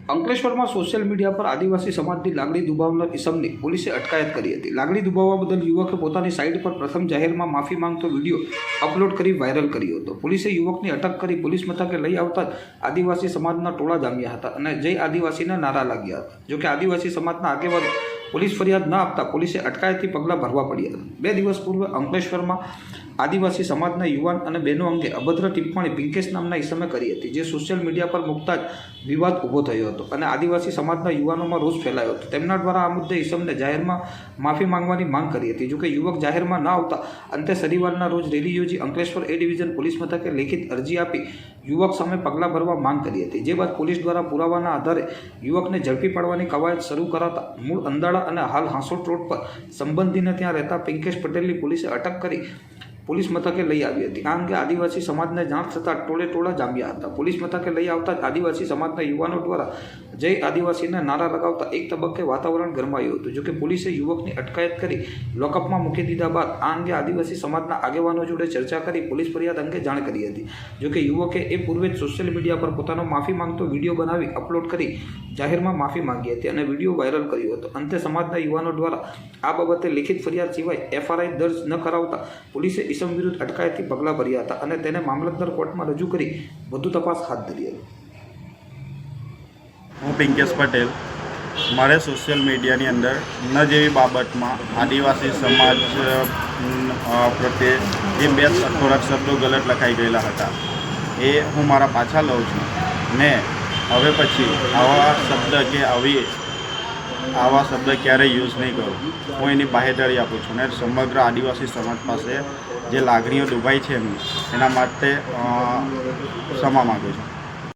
અંકલેશ્વરમાં social media પર આદિવાસી સમાજની લાગણી દુભાવનાર ઇસમની પોલીસે અટકાયત કરી હતી। લાગણી દુભાવવા બદલ યુવકે પોતાની સાઇટ પર પ્રથમ જાહેરમાં માફી માંગતો વિડીયો અપલોડ કરી વાયરલ કર્યો હતો। પોલીસે યુવકની અટક કરી પોલીસ મથકે લઈ આવતા જ આદિવાસી સમાજના ટોળા જામ્યા હતા અને જય આદિવાસીના નારા લાગ્યા હતા। જોકે આદિવાસી સમાજના આગેવાનો પોલીસ ફરિયાદ ન આપતા પોલીસે અટકાયતી પગલાં ભરવા પડ્યા હતા। 2 દિવસ પૂર્વે અંકલેશ્વરમાં આદિવાસી સમાજના યુવાન અને બહેનો અંગે અભદ્ર ટિપ્પણી પિંકેશ નામના ઇસમે કરી હતી, જે સોશિયલ મીડિયા પર મૂકતા જ વિવાદ ઊભો થયો હતો અને આદિવાસી સમાજના યુવાનોમાં રોષ ફેલાયો હતો। તેમના દ્વારા આ મુદ્દે ઇસમને જાહેરમાં માફી માંગવાની માંગ કરી હતી। જોકે યુવક જાહેરમાં ન આવતા અંતે શનિવારના રોજ રેલી યોજી અંકલેશ્વર એ ડિવિઝન પોલીસ મથકે લેખિત અરજી આપી યુવક સામે પગલાં ભરવા માંગ કરી હતી, જે બાદ પોલીસ દ્વારા પુરાવાના આધારે યુવકને ઝડપી પાડવાની કવાયત શરૂ કરાતા મૂળ અંદાળા અને હાલ હાંસોટ રોડ પર સંબંધીને ત્યાં રહેતા પિંકેશ પટેલની પોલીસે અટક કરી પોલીસ મથકે લઈ આવી હતી। આ અંગે આદિવાસી સમાજને જાણ થતાં ટોળા જામ્યા હતા। પોલીસ મથકે લઈ આવતા જ આદિવાસી સમાજના યુવાનો દ્વારા જય આદિવાસીના નારા લગાવતા એક તબક્કે વાતાવરણ ગરમાયું હતું। જોકે પોલીસે યુવકની અટકાયત કરી લોકઅપમાં મૂકી દીધા બાદ આ અંગે આદિવાસી સમાજના આગેવાનો જોડે ચર્ચા કરી પોલીસ ફરિયાદ અંગે જાણ કરી હતી। જોકે યુવકે એ પૂર્વે જ સોશિયલ મીડિયા પર પોતાનો માફી માંગતો વિડીયો બનાવી અપલોડ કરી જાહેરમાં માફી માંગી હતી અને વિડીયો વાયરલ કર્યો હતો। અંતે સમાજના યુવાનો દ્વારા આ બાબતે લેખિત ફરિયાદ સિવાય FRI દર્જ ન કરાવતા પોલીસે ઇસમ વિરુદ્ધ અટકાયતી પગલાં ભર્યા હતા અને તેને મામલતદાર કોર્ટમાં રજૂ કરી વધુ તપાસ હાથ ધરી હતી। હું પિંકેશ પટેલ, મારે સોશિયલ મીડિયાની અંદર ન જેવી બાબતમાં આદિવાસી સમાજ પ્રત્યે જે 2 થોડાક શબ્દો ગલત લખાઈ ગયેલા હતા એ હું મારા પાછા લઉં છું ને હવે પછી આવા શબ્દ કે આવા શબ્દ ક્યારેય યુઝ નહીં કરું। હું એની બાહેધરી આપું છું ને સમગ્ર આદિવાસી સમાજ પાસે જે લાગણીઓ દુભાઈ છે એના માટે ક્ષમા માગું છું।